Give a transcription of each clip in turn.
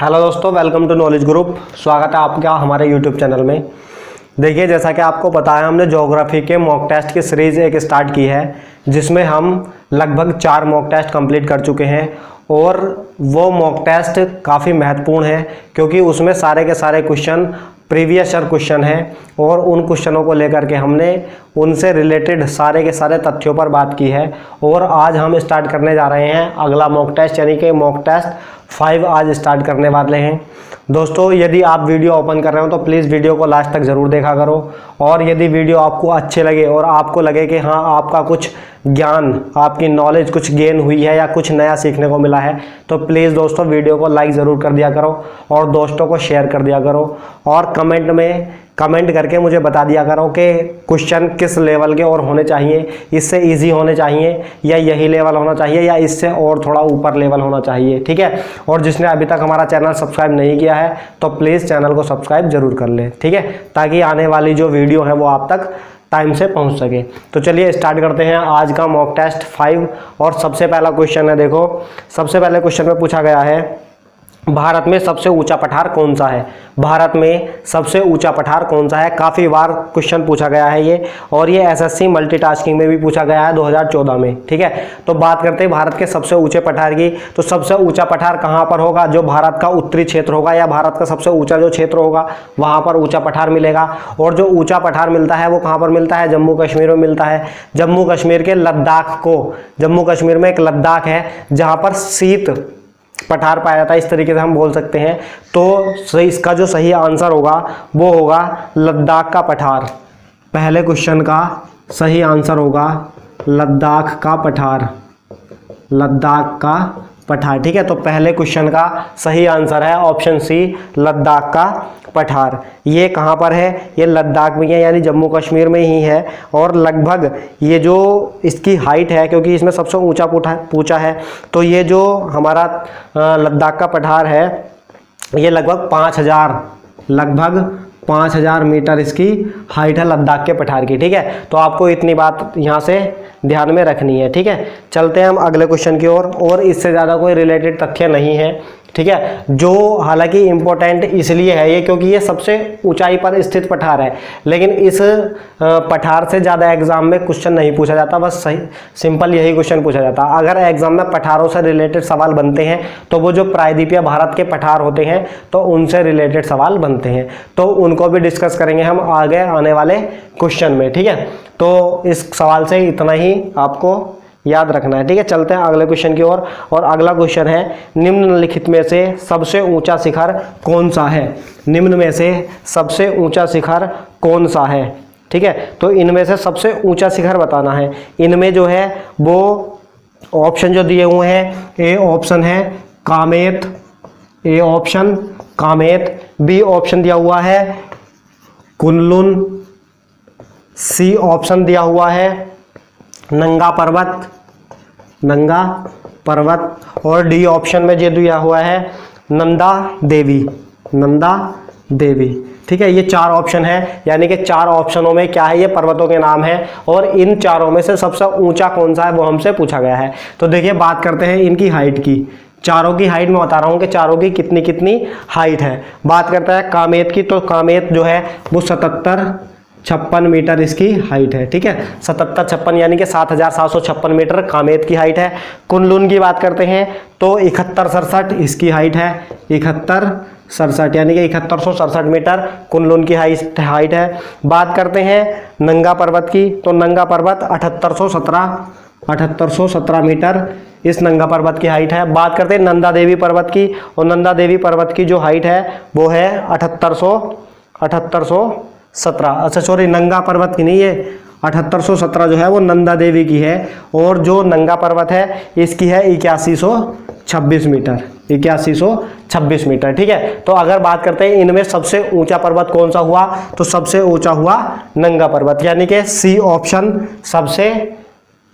Hello दोस्तों, welcome to knowledge group. स्वागत है आपका हमारे यूट्यूब चैनल में। देखिए, जैसा कि आपको पता है, हमने ज्योग्राफी के मॉक टेस्ट की सीरीज़ एक स्टार्ट की है, जिसमें हम लगभग 4 मॉक टेस्ट कंप्लीट कर चुके हैं। और वो मॉक टेस्ट काफ़ी महत्वपूर्ण है, क्योंकि उसमें सारे के सारे क्वेश्चन प्रीवियस ईयर क्वेश्चन हैं और उन क्वेश्चनों को लेकर के हमने उनसे रिलेटेड सारे के सारे तथ्यों पर बात की है। और आज हम स्टार्ट करने जा रहे हैं अगला मॉक टेस्ट, यानी कि मॉक टेस्ट 5 आज स्टार्ट करने वाले हैं। दोस्तों, यदि आप वीडियो ओपन कर रहे हो तो प्लीज़ वीडियो को लास्ट तक ज़रूर देखा करो। और यदि वीडियो आपको अच्छे लगे और आपको लगे कि हाँ, आपका कुछ ज्ञान, आपकी नॉलेज कुछ गेन हुई है या कुछ नया सीखने को मिला है, तो प्लीज़ दोस्तों वीडियो को लाइक ज़रूर कर दिया करो और दोस्तों को शेयर कर दिया करो। और कमेंट में कमेंट करके मुझे बता दिया करो कि क्वेश्चन किस लेवल के और होने चाहिए, इससे इजी होने चाहिए या यही लेवल होना चाहिए या इससे और थोड़ा ऊपर लेवल होना चाहिए, ठीक है। और जिसने अभी तक हमारा चैनल सब्सक्राइब नहीं किया है तो प्लीज़ चैनल को सब्सक्राइब जरूर कर ले, ठीक है, ताकि आने वाली जो वीडियो है वो आप तक टाइम से पहुंच सके। तो चलिए स्टार्ट करते हैं आज का मॉक टेस्ट 5। और सबसे पहला क्वेश्चन है, देखो सबसे पहले क्वेश्चन में पूछा गया है, भारत में सबसे ऊंचा पठार कौन सा है। भारत में सबसे ऊंचा पठार कौन सा है, काफ़ी बार क्वेश्चन पूछा गया है ये, और ये एसएससी मल्टीटास्किंग में भी पूछा गया है 2014 में, ठीक है। तो बात करते हैं भारत के सबसे ऊंचे पठार की। तो सबसे ऊंचा पठार कहाँ पर होगा, जो भारत का उत्तरी क्षेत्र होगा या भारत का सबसे ऊंचा जो क्षेत्र होगा वहाँ पर ऊंचा पठार मिलेगा। और जो ऊंचा पठार मिलता है वो कहाँ पर मिलता है, जम्मू कश्मीर में मिलता है। जम्मू कश्मीर के लद्दाख को, जम्मू कश्मीर में एक लद्दाख है जहाँ पर शीत पठार पाया जाता है, इस तरीके से हम बोल सकते हैं। तो सही, इसका जो सही आंसर होगा वो होगा लद्दाख का पठार। पहले क्वेश्चन का सही आंसर होगा लद्दाख का पठार, लद्दाख का पठार, ठीक है। तो पहले क्वेश्चन का सही आंसर है ऑप्शन सी, लद्दाख का पठार। ये कहाँ पर है, ये लद्दाख में है, यानी जम्मू कश्मीर में ही है। और लगभग ये जो इसकी हाइट है, क्योंकि इसमें सबसे ऊंचा पूछा है, तो ये जो हमारा लद्दाख का पठार है ये लगभग 5,000 मीटर इसकी हाइट है लद्दाख के पठार की, ठीक है। तो आपको इतनी बात यहाँ से ध्यान में रखनी है, ठीक है। चलते हैं हम अगले क्वेश्चन की ओर। और इससे ज़्यादा कोई रिलेटेड तथ्य नहीं है, ठीक है, जो हालांकि इम्पोर्टेंट इसलिए है ये क्योंकि ये सबसे ऊंचाई पर स्थित पठार है। लेकिन इस पठार से ज़्यादा एग्जाम में क्वेश्चन नहीं पूछा जाता, बस सही सिंपल यही क्वेश्चन पूछा जाता। अगर एग्जाम में पठारों से रिलेटेड सवाल बनते हैं तो वो जो प्रायद्वीपीय भारत के पठार होते हैं तो उनसे रिलेटेड सवाल बनते हैं, तो उनको भी डिस्कस करेंगे हम आगे आने वाले क्वेश्चन में, ठीक है। तो इस सवाल से इतना ही आपको याद रखना है, ठीक है। चलते हैं अगले क्वेश्चन की ओर। और अगला क्वेश्चन है, निम्नलिखित में से सबसे ऊंचा शिखर कौन सा है। निम्न में से सबसे ऊंचा शिखर कौन सा है, ठीक है। तो इनमें से सबसे ऊंचा शिखर बताना है। इनमें जो है वो ऑप्शन जो दिए हुए हैं, ए ऑप्शन है कामेत, ए ऑप्शन कामेत, बी ऑप्शन दिया हुआ है कुनलुन, सी ऑप्शन दिया हुआ है नंगा पर्वत, नंगा पर्वत, और डी ऑप्शन में जो दिया हुआ है नंदा देवी, नंदा देवी, ठीक है। ये 4 ऑप्शन है, यानी कि 4 ऑप्शनों में क्या है, ये पर्वतों के नाम है। और इन चारों में से सबसे ऊंचा कौन सा है वो हमसे पूछा गया है। तो देखिए, बात करते हैं इनकी हाइट की। चारों की हाइट मैं बता रहा हूँ कि चारों की कितनी कितनी हाइट है। बात करता है कामेत की, तो कामेत जो है वो 77-56 मीटर इसकी हाइट है, ठीक है। 77-56 यानी कि 7,756 मीटर कामेत की हाइट है। कुनलुन की बात करते हैं तो 71-67 इसकी हाइट है, 71-67 यानी कि 7167 मीटर कुनलुन की हाइट है। बात करते हैं नंगा पर्वत की, तो नंगा पर्वत 7817 मीटर इस नंगा पर्वत की हाइट है। बात करते हैं नंदा देवी पर्वत की, और नंदा देवी पर्वत की जो हाइट है वो है 7817, अच्छा सॉरी, नंगा पर्वत की नहीं, ये 7817 जो है वो नंदा देवी की है। और जो नंगा पर्वत है इसकी है 8126 मीटर, 8126 मीटर, ठीक है। तो अगर बात करते हैं इनमें सबसे ऊंचा पर्वत कौन सा हुआ, तो सबसे ऊंचा हुआ नंगा पर्वत, यानी कि सी ऑप्शन सबसे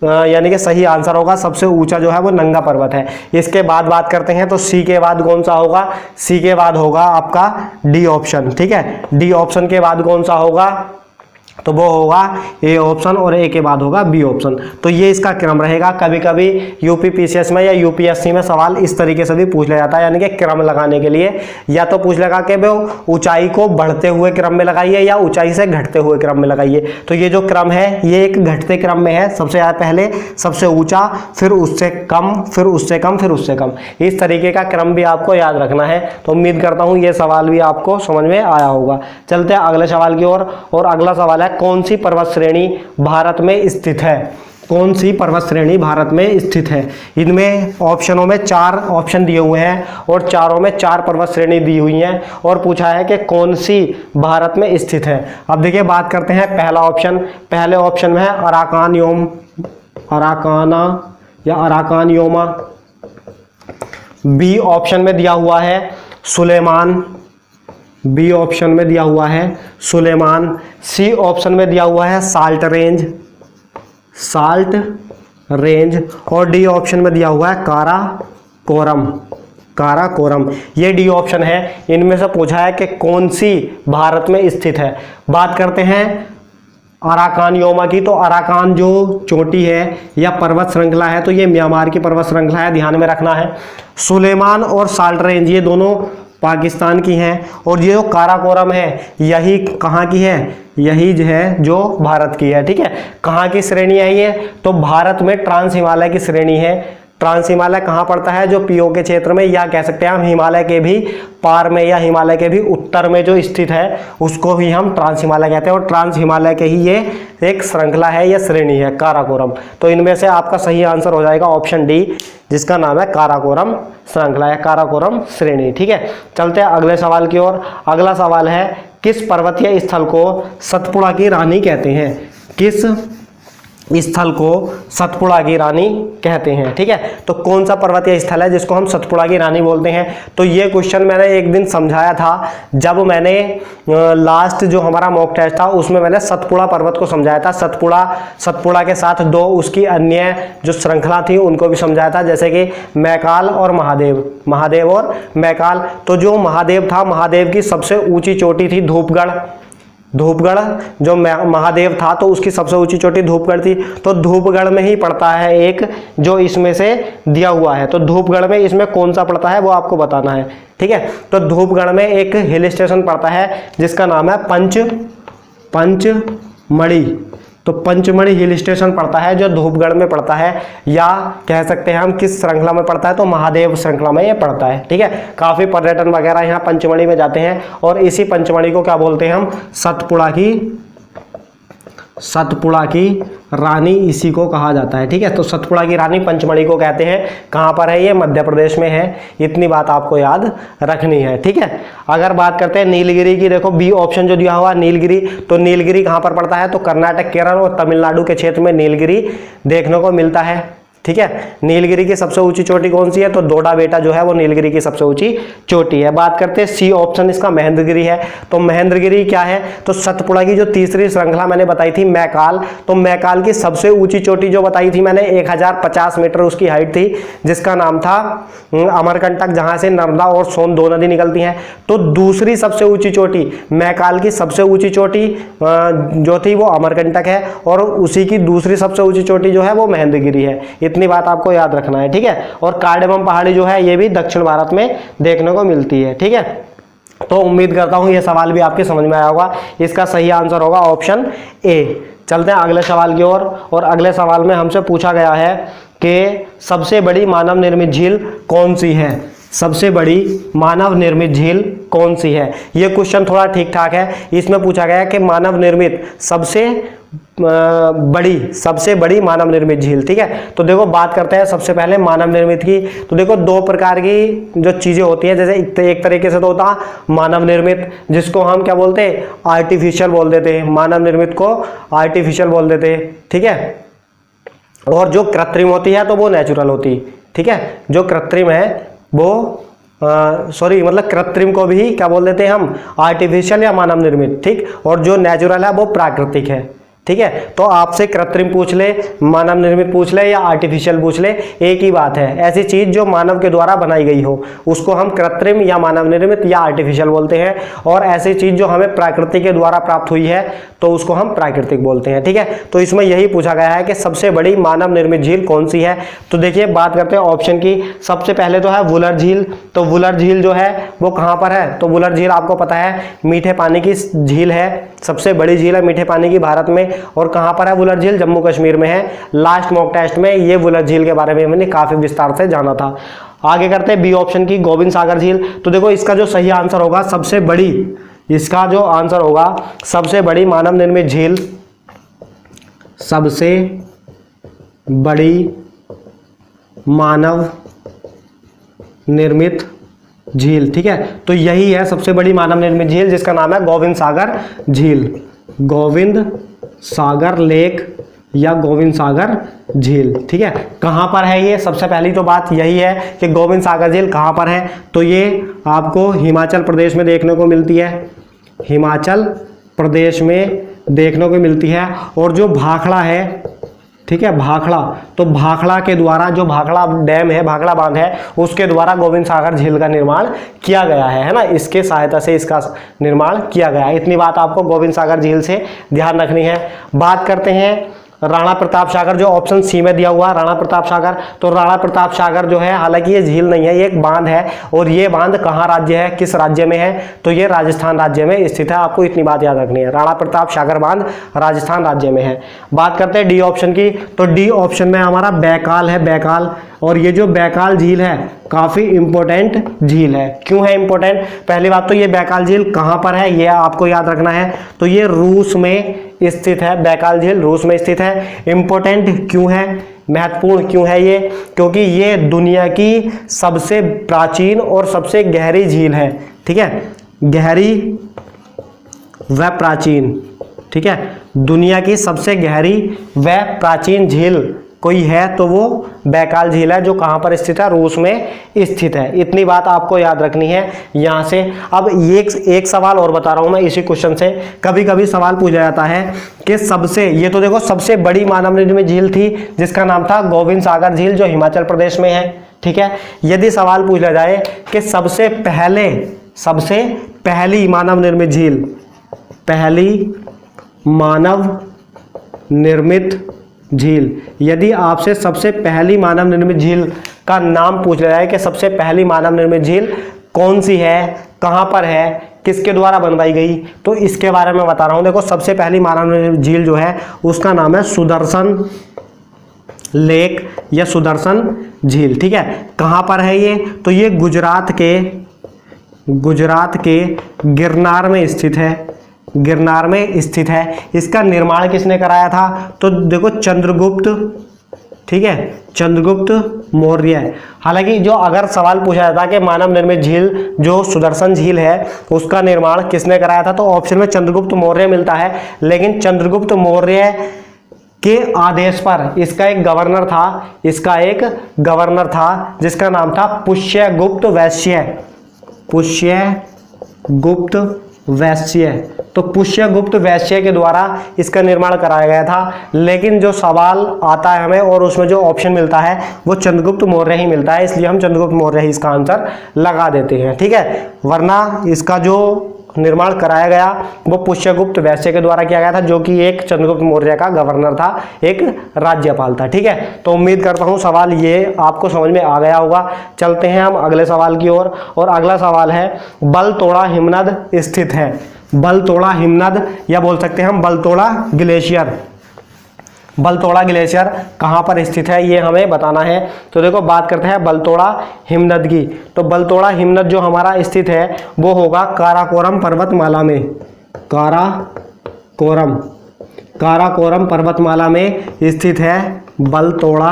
यानी कि सही आंसर होगा। सबसे ऊंचा जो है वो नंगा पर्वत है। इसके बाद बात करते हैं तो सी के बाद कौन सा होगा, सी के बाद होगा आपका डी ऑप्शन, ठीक है। डी ऑप्शन के बाद कौन सा होगा, तो वो होगा ए ऑप्शन और ए के बाद होगा बी ऑप्शन। तो ये इसका क्रम रहेगा। कभी कभी यूपी पीसीएस में या यूपीएससी में सवाल इस तरीके से भी पूछ लिया जाता है, यानी कि क्रम लगाने के लिए या तो पूछ लगा कि वो ऊंचाई को बढ़ते हुए क्रम में लगाइए या ऊंचाई से घटते हुए क्रम में लगाइए। तो ये जो क्रम है ये एक घटते क्रम में है, सबसे पहले सबसे ऊंचा, फिर उससे कम, फिर उससे कम, फिर उससे कम, इस तरीके का क्रम भी आपको याद रखना है। तो उम्मीद करता हूँ ये सवाल भी आपको समझ में आया होगा। चलते हैं अगले सवाल की ओर। और अगला सवाल है, कौन सी पर्वत श्रेणी भारत में स्थित है? कौन सी पर्वत श्रेणी भारत में स्थित है? इनमें ऑप्शनों में 4 ऑप्शन दिए हुए हैं और चारों में 4 पर्वत श्रेणी दी हुई हैं और पूछा है कि कौन सी भारत में स्थित है। अब देखिए बात करते हैं पहला ऑप्शन। पहले ऑप्शन में है अराकाना या अराकानयोमा। बी ऑप्शन में दिया हुआ है सुलेमान। बी ऑप्शन में दिया हुआ है सुलेमान। सी ऑप्शन में दिया हुआ है साल्ट रेंज। और डी ऑप्शन में दिया हुआ है काराकोरम। ये डी ऑप्शन है। इनमें से पूछा है कि कौन सी भारत में स्थित है। बात करते हैं अराकानयोमा की। तो अराकान जो चोटी है या पर्वत श्रृंखला है तो ये म्यांमार की पर्वत श्रृंखला है, ध्यान में रखना है। सुलेमान और साल्ट रेंज ये दोनों पाकिस्तान की हैं। और ये जो काराकोरम है यही कहाँ की है? यही जो है जो भारत की है। ठीक है, कहाँ की श्रेणी है ये? तो भारत में ट्रांस हिमालय की श्रेणी है। ट्रांस हिमालय कहाँ पड़ता है? जो पीओ के क्षेत्र में, या कह सकते हैं हम हिमालय के भी पार में या हिमालय के भी उत्तर में जो स्थित है उसको ही हम ट्रांस हिमालय कहते हैं। और ट्रांस हिमालय के ही ये एक श्रृंखला है या श्रेणी है काराकोरम। तो इनमें से आपका सही आंसर हो जाएगा ऑप्शन डी, जिसका नाम है काराकोरम श्रृंखला या काराकोरम श्रेणी। ठीक है, चलते हैं अगले सवाल की ओर। अगला सवाल है, किस पर्वतीय स्थल को सतपुड़ा की रानी कहते हैं? किस स्थल को सतपुड़ा की रानी कहते हैं? ठीक है, तो कौन सा पर्वतीय स्थल है जिसको हम सतपुड़ा की रानी बोलते हैं? तो ये क्वेश्चन मैंने एक दिन समझाया था, जब मैंने लास्ट जो हमारा मॉक टेस्ट था उसमें मैंने सतपुड़ा पर्वत को समझाया था। सतपुड़ा के साथ 2 उसकी अन्य जो श्रृंखला थी उनको भी समझाया था, जैसे कि मैकाल और महादेव और मैकाल। तो जो महादेव था, महादेव की सबसे ऊंची चोटी थी धूपगढ़। जो महादेव था तो उसकी सबसे ऊंची चोटी धूपगढ़ थी। तो धूपगढ़ में ही पड़ता है एक जो इसमें से दिया हुआ है। तो धूपगढ़ में इसमें कौन सा पड़ता है वो आपको बताना है। ठीक है, तो धूपगढ़ में एक हिल स्टेशन पड़ता है जिसका नाम है पंचमढ़ी। तो पंचमढ़ी हिल स्टेशन पड़ता है जो धूपगढ़ में पड़ता है, या कह सकते हैं हम किस श्रृंखला में पड़ता है? तो महादेव श्रृंखला में ये पड़ता है। ठीक है, काफी पर्यटन वगैरह यहाँ पंचमढ़ी में जाते हैं और इसी पंचमढ़ी को क्या बोलते हैं हम? सतपुड़ा की रानी इसी को कहा जाता है। ठीक है, तो सतपुड़ा की रानी पंचमढ़ी को कहते हैं। कहाँ पर है ये? मध्य प्रदेश में है। इतनी बात आपको याद रखनी है। ठीक है, अगर बात करते हैं नीलगिरी की, देखो बी ऑप्शन जो दिया हुआ नीलगिरी, तो नीलगिरी कहाँ पर पड़ता है? तो कर्नाटक, केरल और तमिलनाडु के क्षेत्र में नीलगिरी देखने को मिलता है। ठीक है, नीलगिरी की सबसे ऊंची चोटी कौन सी है? तो डोडा बेटा जो है वो नीलगिरी की सबसे ऊंची चोटी है। बात करते हैं सी ऑप्शन, इसका महेंद्रगिरी है। तो महेंद्रगिरी क्या है? तो सतपुड़ा की जो तीसरी श्रृंखला मैंने बताई थी मैकाल, तो मैकाल की सबसे ऊंची चोटी जो बताई थी मैंने 1050 मीटर उसकी हाइट थी, जिसका नाम था अमरकंटक, जहां से नर्मदा और सोन 2 नदी निकलती हैं। तो दूसरी सबसे ऊंची चोटी मैकाल की सबसे ऊंची चोटी जो थी वो अमरकंटक है, और उसी की दूसरी सबसे ऊंची चोटी जो है वो महेंद्रगिरी है। इतनी बात आपको याद रखना है। ठीक है, और कार्डेमम पहाड़ी जो है ये भी दक्षिण भारत में देखने को मिलती है। ठीक है, तो उम्मीद करता हूं ये सवाल भी आपके समझ में आया होगा। इसका सही आंसर होगा ऑप्शन ए। चलते हैं अगले सवाल की ओर। और अगले सवाल में हमसे पूछा गया है कि सबसे बड़ी मानव निर्मित झील कौन सी है? सबसे बड़ी मानव निर्मित झील कौन सी है? ये क्वेश्चन थोड़ा ठीक ठाक है। इसमें पूछा गया है कि मानव निर्मित सबसे बड़ी मानव निर्मित झील। ठीक है, तो देखो बात करते हैं सबसे पहले मानव निर्मित की। तो देखो 2 प्रकार की जो चीजें होती हैं, जैसे एक तरीके से तो होता मानव निर्मित, जिसको हम क्या बोलते हैं? आर्टिफिशियल बोल देते हैं। मानव निर्मित को आर्टिफिशियल बोल देते हैं। ठीक है, और जो कृत्रिम होती है तो वो नेचुरल होती है। ठीक है, जो कृत्रिम है वो मतलब कृत्रिम को भी क्या बोल देते हैं हम? आर्टिफिशियल या मानव निर्मित। ठीक, और जो नेचुरल है वो प्राकृतिक है। ठीक है। तो आपसे कृत्रिम पूछ ले, मानव निर्मित पूछ ले या आर्टिफिशियल पूछ ले, एक ही बात है। ऐसी चीज जो मानव के द्वारा बनाई गई हो उसको हम कृत्रिम या मानव निर्मित या आर्टिफिशियल बोलते हैं, और ऐसी चीज जो हमें प्रकृति के द्वारा प्राप्त हुई है तो उसको हम प्राकृतिक बोलते हैं, ठीक है। तो इसमें यही पूछा गया है कि सबसे बड़ी मानव निर्मित झील कौन सी है। तो देखिए बात करते हैं ऑप्शन की। सबसे पहले तो है वुलर झील। तो वुलर झील जो है वो कहां पर है, तो वुलर झील आपको पता है मीठे पानी की झील है, सबसे बड़ी झील है मीठे पानी की भारत में। और कहां पर है वुलर झील, जम्मू कश्मीर में है। लास्ट मॉक टेस्ट में ये वुलर झील के बारे में मैंने काफी विस्तार से जाना था। आगे करते हैं बी ऑप्शन की, गोविंद सागर झील। तो देखो इसका जो सही आंसर होगा सबसे बड़ी, इसका जो आंसर होगा सबसे बड़ी मानव निर्मित झील, सबसे बड़ी मानव निर्मित झील, ठीक है। तो यही है सबसे बड़ी मानव निर्मित झील, जिसका नाम है गोविंद सागर झील, गोविंद सागर लेक या गोविंद सागर झील, ठीक है। कहां पर है ये, सबसे पहली तो बात यही है कि गोविंद सागर झील कहां पर है। तो ये आपको हिमाचल प्रदेश में देखने को मिलती है, हिमाचल प्रदेश में देखने को मिलती है। और जो भाखड़ा है, ठीक है, भाखड़ा, तो भाखड़ा के द्वारा, जो भाखड़ा डैम है, भाखड़ा बांध है, उसके द्वारा गोविंद सागर झील का निर्माण किया गया है ना, इसके सहायता से इसका निर्माण किया गया है। इतनी बात आपको गोविंद सागर झील से ध्यान रखनी है। बात करते हैं राणा प्रताप सागर, जो ऑप्शन सी में दिया हुआ राणा प्रताप सागर। तो राणा प्रताप सागर जो है, हालांकि ये झील नहीं है, ये एक बांध है। और ये बांध कहाँ राज्य है, किस राज्य में है, तो ये राजस्थान राज्य में स्थित है। आपको इतनी बात याद रखनी है, राणा प्रताप सागर बांध राजस्थान राज्य में है। बात करते हैं डी ऑप्शन की। तो डी ऑप्शन में हमारा बैकाल है, बैकाल। और ये जो बैकाल झील है काफी इंपॉर्टेंट झील है। क्यों है इंपॉर्टेंट, पहली बात तो ये बैकाल झील कहां पर है ये आपको याद रखना है। तो ये रूस में स्थित है, बैकाल झील रूस में स्थित है। इंपॉर्टेंट क्यों है, महत्वपूर्ण क्यों है ये, क्योंकि ये दुनिया की सबसे प्राचीन और सबसे गहरी झील है, ठीक है, गहरी व प्राचीन, ठीक है। दुनिया की सबसे गहरी व प्राचीन झील कोई है तो वो बैकाल झील है, जो कहां पर स्थित है, रूस में स्थित है। इतनी बात आपको याद रखनी है यहां से। अब एक सवाल और बता रहा हूं मैं इसी क्वेश्चन से। कभी कभी सवाल पूछा जाता है कि सबसे, ये तो देखो सबसे बड़ी मानव निर्मित झील थी जिसका नाम था गोविंद सागर झील, जो हिमाचल प्रदेश में है, ठीक है। यदि सवाल पूछा जाए कि सबसे पहली मानव निर्मित झील, पहली मानव निर्मित झील, यदि आपसे सबसे पहली मानव निर्मित झील का नाम पूछ लिया जाए कि सबसे पहली मानव निर्मित झील कौन सी है, कहां पर है, किसके द्वारा बनवाई गई, तो इसके बारे में बता रहा हूं। देखो सबसे पहली मानव निर्मित झील जो है उसका नाम है सुदर्शन लेक या सुदर्शन झील, ठीक है। कहां पर है ये, तो ये गुजरात के गिरनार में स्थित है, गिरनार में स्थित है। इसका निर्माण किसने कराया था, तो देखो चंद्रगुप्त, ठीक है, चंद्रगुप्त मौर्य। हालांकि जो अगर सवाल पूछा जाता कि मानव निर्मित झील जो सुदर्शन झील है उसका निर्माण किसने कराया था, तो ऑप्शन में चंद्रगुप्त मौर्य मिलता है। लेकिन चंद्रगुप्त मौर्य के आदेश पर इसका एक गवर्नर था, जिसका नाम था पुष्यगुप्त वैश्य, पुष्यगुप्त वैश्य। तो पुष्यगुप्त वैश्य के द्वारा इसका निर्माण कराया गया था। लेकिन जो सवाल आता है हमें और उसमें जो ऑप्शन मिलता है वो चंद्रगुप्त मौर्य ही मिलता है, इसलिए हम चंद्रगुप्त मौर्य ही इसका आंसर लगा देते हैं, ठीक है। वरना इसका जो निर्माण कराया गया वो पुष्यगुप्त वैश्य के द्वारा किया गया था, जो कि एक चंद्रगुप्त मौर्य का गवर्नर था, एक राज्यपाल था, ठीक है। तो उम्मीद करता हूं सवाल ये आपको समझ में आ गया होगा। चलते हैं हम अगले सवाल की ओर। और अगला सवाल है, बलतोड़ा हिमनद स्थित है, बलतोड़ा हिमनद या बोल सकते हैं हम बलतोड़ा ग्लेशियर। बलतोड़ा ग्लेशियर कहाँ पर स्थित है ये हमें बताना है। तो देखो बात करते हैं बलतोड़ा हिमनद की। तो बलतोड़ा हिमनद जो हमारा स्थित है वो होगा काराकोरम पर्वतमाला में, काराकोरम पर्वतमाला में स्थित है बलतोड़ा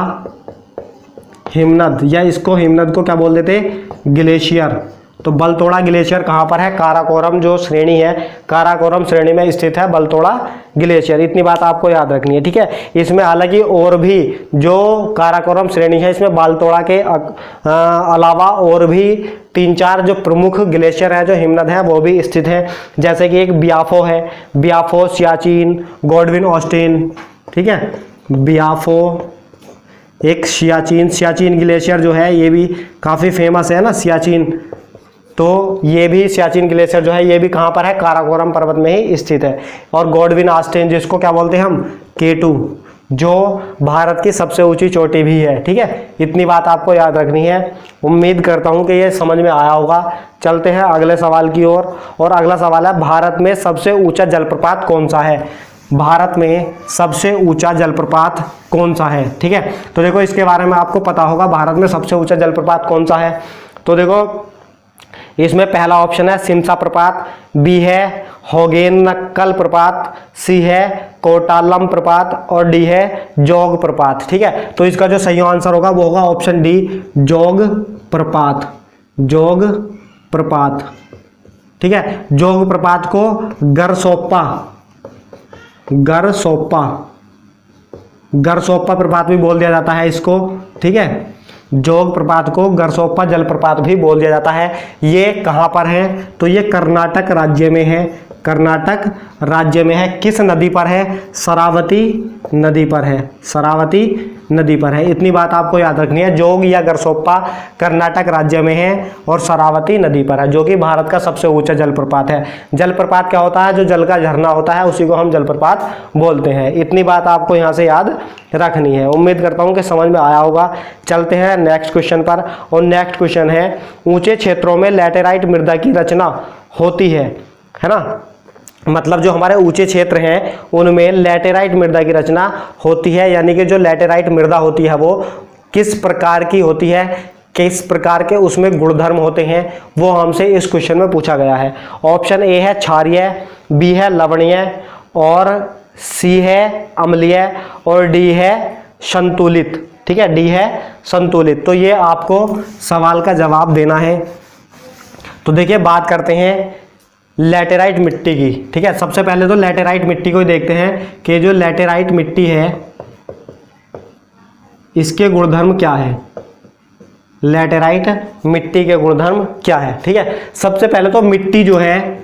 हिमनद, या इसको हिमनद को क्या बोल देते, ग्लेशियर। तो बलतोड़ा ग्लेशियर कहाँ पर है? काराकोरम जो श्रेणी है, काराकोरम श्रेणी में स्थित है बलतोड़ा ग्लेशियर। इतनी बात आपको याद रखनी है, ठीक है। इसमें हालांकि और भी जो काराकोरम श्रेणी है, इसमें बालतोड़ा के अलावा और भी 3-4 जो प्रमुख ग्लेशियर है, जो हिमनद है, वो भी स्थित है। जैसे कि एक बियाफो है, बियाफो, सियाचिन, गॉडविन ऑस्टिन, ठीक है। बियाफो, एक सियाचिन ग्लेशियर जो है ये भी काफ़ी फेमस है ना, सियाचिन। तो ये भी सियाचिन ग्लेशियर जो है ये भी कहाँ पर है? काराकोरम पर्वत में ही स्थित है। और गॉडविन ऑस्टिन, जिसको क्या बोलते हैं हम? K2, जो भारत की सबसे ऊंची चोटी भी है, ठीक है। इतनी बात आपको याद रखनी है। उम्मीद करता हूँ कि ये समझ में आया होगा। चलते हैं अगले सवाल की ओर। और अगला सवाल है, भारत में सबसे ऊंचा जलप्रपात कौन सा है? भारत में सबसे ऊंचा जलप्रपात कौन सा है? ठीक है, तो देखो इसके बारे में आपको पता होगा, भारत में सबसे ऊंचा जलप्रपात कौन सा है। तो देखो इसमें पहला ऑप्शन है सिमसा प्रपात, बी है होगेनक्कल प्रपात, सी है कोटालम प्रपात और डी है जोग प्रपात, ठीक है। तो इसका जो सही आंसर होगा वो होगा ऑप्शन डी, जोग प्रपात। जोग प्रपात, ठीक है। जोग प्रपात को गरसोप्पा प्रपात भी बोल दिया जाता है इसको, ठीक है। जोग प्रपात को गरसोप्पा जलप्रपात भी बोल दिया जाता है। ये कहाँ पर है? तो ये कर्नाटक राज्य में है। कर्नाटक राज्य में है। किस नदी पर है? शरावती नदी पर है। शरावती नदी पर है। इतनी बात आपको याद रखनी है। जोग या गरसोप्पा कर्नाटक राज्य में है और शरावती नदी पर है, जो कि भारत का सबसे ऊंचा जलप्रपात है। जलप्रपात क्या होता है? जो जल का झरना होता है उसी को हम जलप्रपात बोलते हैं। इतनी बात आपको यहाँ से याद रखनी है। उम्मीद करता हूँ कि समझ में आया होगा। चलते हैं नेक्स्ट क्वेश्चन पर। और नेक्स्ट क्वेश्चन है, ऊंचे क्षेत्रों में लैटेराइट मृदा की रचना होती है ना। मतलब जो हमारे ऊंचे क्षेत्र हैं उनमें लैटेराइट मृदा की रचना होती है, यानी कि जो लैटेराइट मृदा होती है वो किस प्रकार की होती है, किस प्रकार के उसमें गुणधर्म होते हैं, वो हमसे इस क्वेश्चन में पूछा गया है। ऑप्शन ए है क्षारीय, बी है लवणीय और सी है अम्लीय और डी है संतुलित, ठीक है। डी है संतुलित। तो ये आपको सवाल का जवाब देना है। तो देखिए बात करते हैं लैटेराइट मिट्टी की, ठीक है। सबसे पहले तो लैटेराइट मिट्टी को ही देखते हैं कि जो लैटेराइट मिट्टी है इसके गुणधर्म क्या है। लैटेराइट मिट्टी के गुणधर्म क्या है, ठीक है। सबसे पहले तो मिट्टी जो है,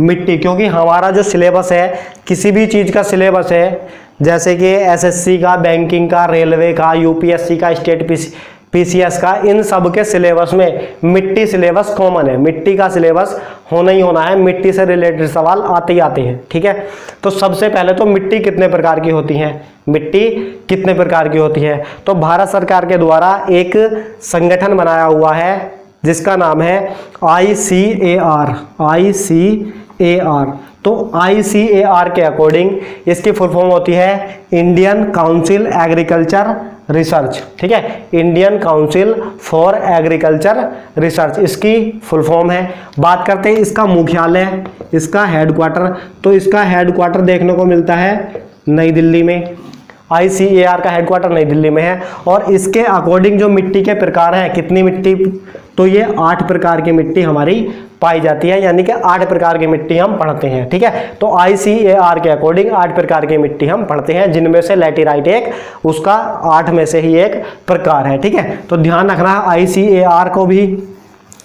मिट्टी, क्योंकि हमारा जो सिलेबस है, किसी भी चीज़ का सिलेबस है, जैसे कि एसएससी का, बैंकिंग का, रेलवे का, यूपीएससी का, स्टेट पीसीएस का, इन सब के सिलेबस में मिट्टी सिलेबस कॉमन है। मिट्टी का सिलेबस होना ही होना है। मिट्टी से रिलेटेड सवाल आते ही आते हैं, ठीक है। तो सबसे पहले तो मिट्टी कितने प्रकार की होती है? मिट्टी कितने प्रकार की होती है? तो भारत सरकार के द्वारा एक संगठन बनाया हुआ है जिसका नाम है ICAR। तो ICAR के अकॉर्डिंग इसकी फुल फॉर्म होती है इंडियन काउंसिल एग्रीकल्चर रिसर्च, ठीक है। Indian council for agriculture research इसकी फुल फॉर्म है। बात करते हैं इसका मुख्यालय, इसका हेडक्वार्टर। तो इसका हेडक्वार्टर देखने को मिलता है नई दिल्ली में। ICAR का हेडक्वार्टर नई दिल्ली में है। और इसके अकॉर्डिंग जो मिट्टी के प्रकार हैं, कितनी मिट्टी? तो ये 8 प्रकार की मिट्टी हमारी पाई जाती है, यानी कि 8 प्रकार की मिट्टी हम पढ़ते हैं, ठीक है। तो ICAR के अकॉर्डिंग 8 प्रकार की मिट्टी हम पढ़ते हैं, जिनमें से लैटेराइट एक उसका 8 में से ही एक प्रकार है, ठीक है। तो ध्यान रखना है ICAR को भी,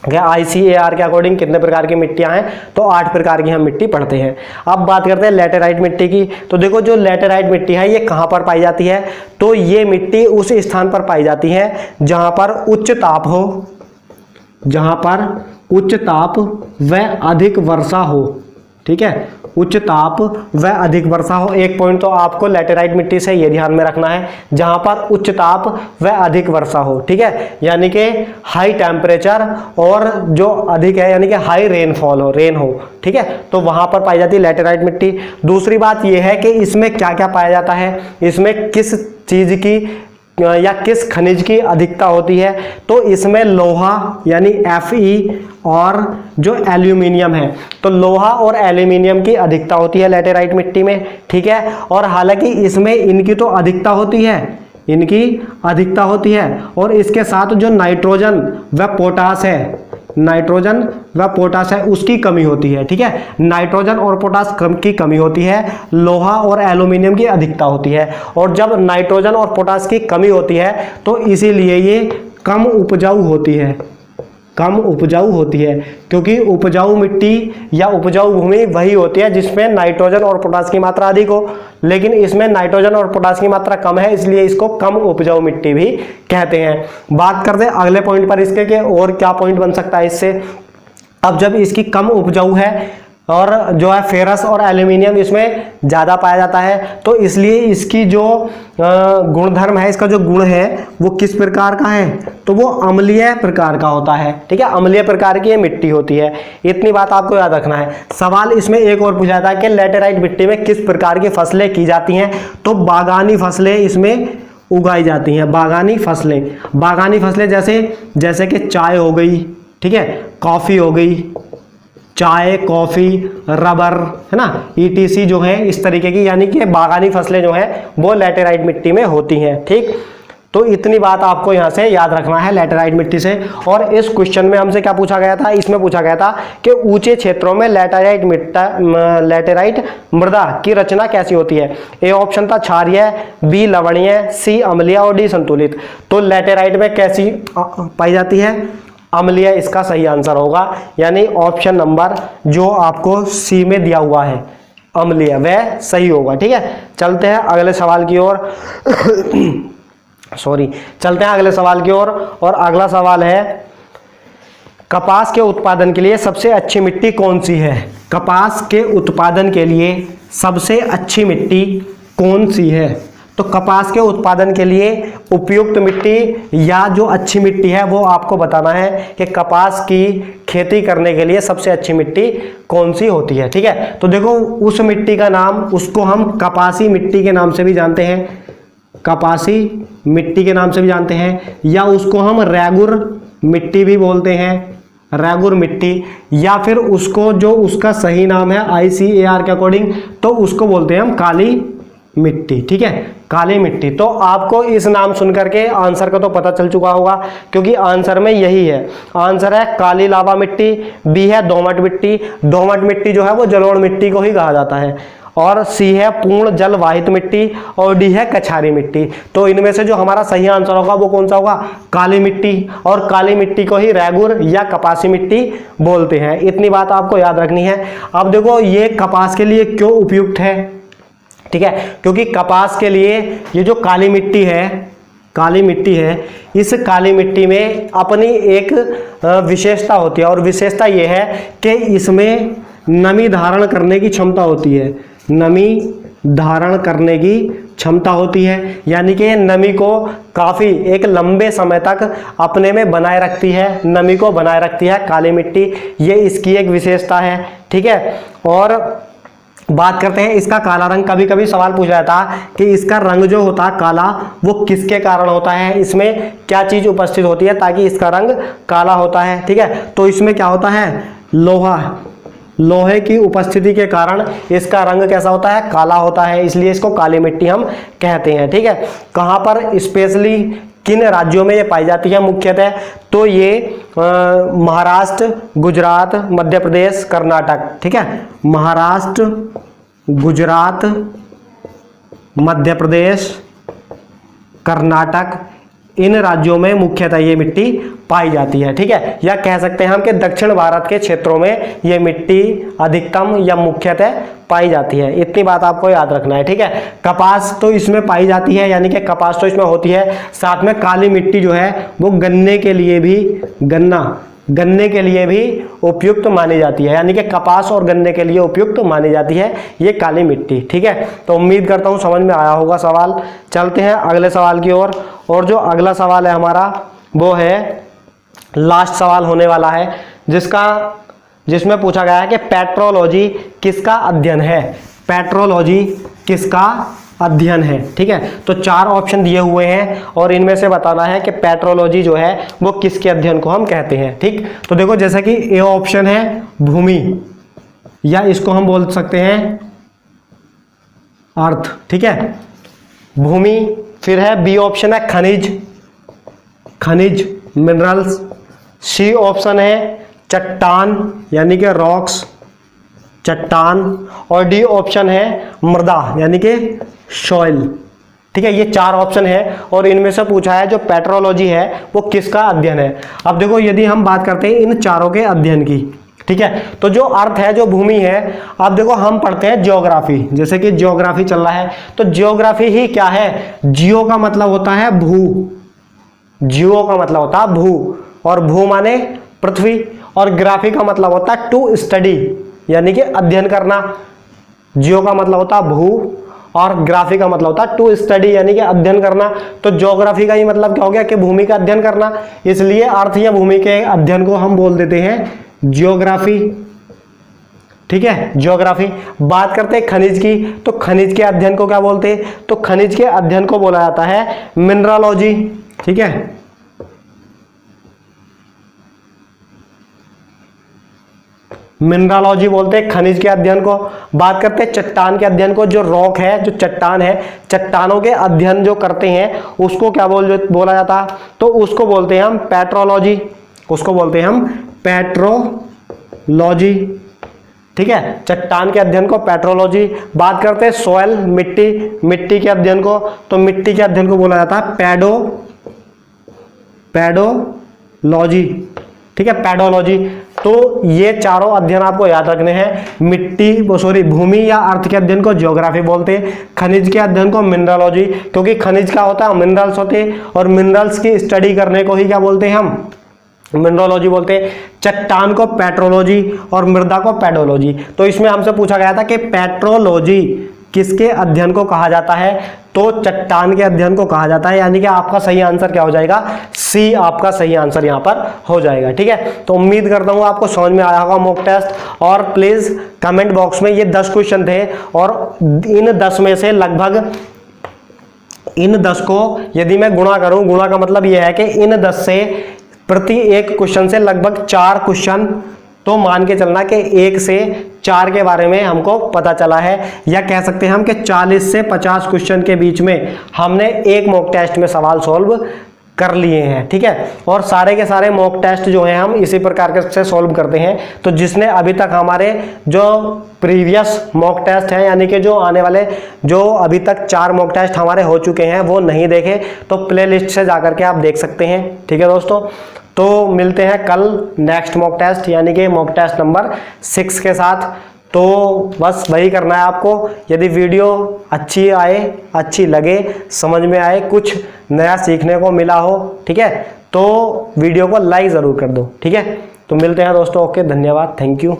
ICAR के अकॉर्डिंग कितने प्रकार की मिट्टियां हैं? तो 8 प्रकार की हम मिट्टी पढ़ते हैं। अब बात करते हैं लैटेराइट मिट्टी की। तो देखो जो लैटेराइट मिट्टी है ये कहाँ पर पाई जाती है? तो ये मिट्टी उस स्थान पर पाई जाती है जहां पर उच्च ताप हो, जहां पर उच्च ताप व अधिक वर्षा हो, ठीक है। उच्च ताप व अधिक वर्षा हो। एक पॉइंट तो आपको लैटेराइट मिट्टी से ये ध्यान में रखना है, जहां पर उच्च ताप व अधिक वर्षा हो, ठीक है। यानी कि हाई टेम्परेचर और जो अधिक है यानी कि हाई रेनफॉल हो, रेन हो, ठीक है। तो वहां पर पाई जाती है लैटेराइट मिट्टी। दूसरी बात यह है कि इसमें क्या क्या पाया जाता है, इसमें किस चीज की या किस खनिज की अधिकता होती है? तो इसमें लोहा यानी Fe और जो एल्यूमिनियम है, तो लोहा और एल्यूमिनियम की अधिकता होती है लैटेराइट मिट्टी में, ठीक है। और हालांकि इसमें इनकी तो अधिकता होती है, इनकी अधिकता होती है, और इसके साथ जो नाइट्रोजन व पोटास है, नाइट्रोजन व पोटास है उसकी कमी होती है। ठीक है, नाइट्रोजन और पोटास की कमी होती है, लोहा और एल्यूमिनियम की अधिकता होती है। और जब नाइट्रोजन और पोटास की कमी होती है तो इसीलिए ये कम उपजाऊ होती है, कम उपजाऊ होती है, क्योंकि उपजाऊ मिट्टी या उपजाऊ भूमि वही होती है जिसमें नाइट्रोजन और पोटास की मात्रा अधिक हो, लेकिन इसमें नाइट्रोजन और पोटास की मात्रा कम है, इसलिए इसको कम उपजाऊ मिट्टी भी कहते हैं। बात करते हैं अगले पॉइंट पर इसके कि और क्या पॉइंट बन सकता है इससे। अब जब इसकी कम उपजाऊ है और जो है फेरस और एल्यूमिनियम इसमें ज़्यादा पाया जाता है, तो इसलिए इसकी जो गुणधर्म है, इसका जो गुण है वो किस प्रकार का है, तो वो अम्लीय प्रकार का होता है। ठीक है, अम्लीय प्रकार की ये मिट्टी होती है, इतनी बात आपको याद रखना है। सवाल इसमें एक और पूछा था कि लैटेराइट मिट्टी में किस प्रकार की फसलें की जाती हैं, तो बागानी फसलें इसमें उगाई जाती हैं। बागानी फसलें जैसे कि चाय हो गई, ठीक है, कॉफ़ी हो गई, चाय, कॉफ़ी, रबर, है ना, ETC जो है इस तरीके की, यानी कि बागानी फसलें जो हैं वो लैटेराइट मिट्टी में होती हैं। ठीक, तो इतनी बात आपको यहाँ से याद रखना है लैटेराइट मिट्टी से। और इस क्वेश्चन में हमसे क्या पूछा गया था, इसमें पूछा गया था कि ऊंचे क्षेत्रों में लैटेराइट मृदा की रचना कैसी होती है। ए ऑप्शन था क्षारीय, बी लवणीय, सी अम्लीय और डी संतुलित। तो लैटेराइट में कैसी पाई जाती है, अम्लीय इसका सही आंसर होगा, यानी ऑप्शन नंबर जो आपको सी में दिया हुआ है अम्लीय वह सही होगा। ठीक है, चलते हैं अगले सवाल की ओर। चलते हैं अगले सवाल की ओर। और अगला सवाल है, कपास के उत्पादन के लिए सबसे अच्छी मिट्टी कौन सी है। कपास के उत्पादन के लिए सबसे अच्छी मिट्टी कौन सी है। तो कपास के उत्पादन के लिए उपयुक्त मिट्टी या जो अच्छी मिट्टी है वो आपको बताना है कि कपास की खेती करने के लिए सबसे अच्छी मिट्टी कौन सी होती है। ठीक है, तो देखो उस मिट्टी का नाम, उसको हम कपासी मिट्टी के नाम से भी जानते हैं, कपासी मिट्टी के नाम से भी जानते हैं, या उसको हम रैगुर मिट्टी भी बोलते हैं, रैगुर मिट्टी, या फिर उसको जो उसका सही नाम है ICAR के अकॉर्डिंग तो उसको बोलते हैं हम काली मिट्टी। ठीक है, काली मिट्टी। तो आपको इस नाम सुनकर के आंसर का तो पता चल चुका होगा, क्योंकि आंसर में यही है। आंसर है काली लावा मिट्टी, बी है दोमट मिट्टी, दोमट मिट्टी जो है वो जलोढ़ मिट्टी को ही कहा जाता है, और सी है पूर्ण जल वाहित मिट्टी, और डी है कछारी मिट्टी। तो इनमें से जो हमारा सही आंसर होगा वो कौन सा होगा, काली मिट्टी, और काली मिट्टी को ही रैगुर या कपासी मिट्टी बोलते हैं। इतनी बात आपको याद रखनी है। अब देखो ये कपास के लिए क्यों उपयुक्त है, ठीक है, क्योंकि कपास के लिए ये जो काली मिट्टी है, इस काली मिट्टी में अपनी एक विशेषता होती है, और विशेषता ये है कि इसमें नमी धारण करने की क्षमता होती है, नमी धारण करने की क्षमता होती है, यानी कि नमी को काफ़ी एक लंबे समय तक अपने में बनाए रखती है, नमी को बनाए रखती है काली मिट्टी, ये इसकी एक विशेषता है। ठीक है, और बात करते हैं इसका काला रंग। कभी कभी सवाल पूछा जाता है कि इसका रंग जो होता है काला वो किसके कारण होता है, इसमें क्या चीज़ उपस्थित होती है ताकि इसका रंग काला होता है। ठीक है, तो इसमें क्या होता है, लोहे की उपस्थिति के कारण इसका रंग कैसा होता है, काला होता है, इसलिए इसको काली मिट्टी हम कहते हैं। ठीक है, कहाँ पर स्पेशली किन राज्यों में ये पाई जाती है मुख्यतः, तो ये महाराष्ट्र, गुजरात, मध्य प्रदेश, कर्नाटक। ठीक है, महाराष्ट्र, गुजरात, मध्य प्रदेश, कर्नाटक, इन राज्यों में मुख्यतः ये मिट्टी पाई जाती है। ठीक है, या कह सकते हैं हम कि दक्षिण भारत के क्षेत्रों में ये मिट्टी अधिकतम या मुख्यतः पाई जाती है। इतनी बात आपको याद रखना है। ठीक है, कपास तो इसमें पाई जाती है, यानी कि कपास तो इसमें होती है, साथ में काली मिट्टी जो है वो गन्ने के लिए भी उपयुक्त मानी जाती है, यानी कि कपास और गन्ने के लिए उपयुक्त मानी जाती है ये काली मिट्टी। ठीक है, तो उम्मीद करता हूँ समझ में आया होगा सवाल। चलते हैं अगले सवाल की ओर। और जो अगला सवाल है हमारा वो है लास्ट सवाल होने वाला है, जिसमें पूछा गया है कि पेट्रोलॉजी किसका अध्ययन है। पेट्रोलॉजी किसका अध्ययन है। ठीक है, तो 4 ऑप्शन दिए हुए हैं और इनमें से बताना है कि पेट्रोलॉजी जो है वो किसके अध्ययन को हम कहते हैं। ठीक, तो देखो जैसा कि ए ऑप्शन है भूमि, या इसको हम बोल सकते हैं अर्थ। ठीक है, भूमि। फिर है बी ऑप्शन है खनिज मिनरल्स। सी ऑप्शन है चट्टान यानी कि रॉक्स, चट्टान, और डी ऑप्शन है मृदा यानी कि सॉइल। ठीक है, ये 4 ऑप्शन है और इनमें से पूछा है जो पेट्रोलॉजी है वो किसका अध्ययन है। अब देखो यदि हम बात करते हैं इन चारों के अध्ययन की, ठीक है, तो जो अर्थ है, जो भूमि है, अब देखो हम पढ़ते हैं ज्योग्राफी, जैसे कि ज्योग्राफी चल रहा है, तो ज्योग्राफी ही क्या है, जियो का मतलब होता है भू, जियो का मतलब होता है भू, और भू माने पृथ्वी, और ग्राफी का मतलब होता है टू स्टडी यानी कि अध्ययन करना। जियो का मतलब होता है भू और ग्राफी का मतलब होता है टू स्टडी यानी कि अध्ययन करना। तो ज्योग्राफी का ही मतलब क्या हो गया कि भूमि का अध्ययन करना, इसलिए अर्थ या भूमि के अध्ययन को हम बोल देते हैं ज्योग्राफी। ठीक है, ज्योग्राफी। बात करते हैं खनिज की, तो खनिज के अध्ययन को क्या बोलते हैं, तो खनिज के अध्ययन को बोला जाता है मिनरलॉजी। ठीक है, मिनरलॉजी बोलते हैं खनिज के अध्ययन को। बात करते हैं चट्टान के अध्ययन को, जो रॉक है, जो चट्टान है, चट्टानों के अध्ययन जो करते हैं उसको क्या बोला जाता है, तो उसको बोलते हैं हम पेट्रोलॉजी, उसको बोलते हैं हम पेट्रोलॉजी। ठीक है, चट्टान के अध्ययन को पेट्रोलॉजी। बात करते हैं सॉइल, मिट्टी, मिट्टी के अध्ययन को, तो मिट्टी के अध्ययन को बोला जाता है पेडोलॉजी। ठीक है, पेडोलॉजी। तो ये चारों अध्ययन आपको याद रखने हैं। भूमि या अर्थ के अध्ययन को ज्योग्राफी बोलते हैं, खनिज के अध्ययन को मिनरलॉजी, क्योंकि खनिज का होता है मिनरल्स होते हैं, और मिनरल्स की स्टडी करने को ही क्या बोलते हैं हम, मिनरलॉजी बोलते हैं। चट्टान को पेट्रोलॉजी और मृदा को पेडोलॉजी। तो इसमें हमसे पूछा गया था कि पेट्रोलॉजी किसके अध्ययन को कहा जाता है, तो चट्टान के अध्ययन को कहा जाता है, यानी कि आपका सही आंसर क्या हो जाएगा, सी आपका सही आंसर यहां पर हो जाएगा। ठीक है, तो उम्मीद करता हूं आपको समझ में आया होगा मॉक टेस्ट, और प्लीज कमेंट बॉक्स में, ये 10 क्वेश्चन थे और इन 10 में से लगभग इन 10 को यदि मैं गुणा करूं, गुणा का मतलब यह है कि इन 10 से प्रति एक क्वेश्चन से लगभग 4 क्वेश्चन तो मान के चलना कि 1 से 4 के बारे में हमको पता चला है, या कह सकते हैं हम कि 40 से 50 क्वेश्चन के बीच में हमने एक मॉक टेस्ट में सवाल सॉल्व कर लिए हैं। ठीक है, और सारे के सारे मॉक टेस्ट जो हैं हम इसी प्रकार से सॉल्व करते हैं। तो जिसने अभी तक हमारे जो प्रीवियस मॉक टेस्ट हैं, यानी कि जो आने वाले, जो अभी तक 4 मॉक टेस्ट हमारे हो चुके हैं, वो नहीं देखे तो प्ले लिस्ट से जाकर के आप देख सकते हैं। ठीक है दोस्तों, तो मिलते हैं कल नेक्स्ट मॉक टेस्ट यानी कि मॉक टेस्ट नंबर 6 के साथ। तो बस वही करना है आपको। यदि वीडियो अच्छी आए, अच्छी लगे, समझ में आए, कुछ नया सीखने को मिला हो, ठीक है, तो वीडियो को लाइक ज़रूर कर दो। ठीक है, तो मिलते हैं दोस्तों। ओके, धन्यवाद, थैंक यू।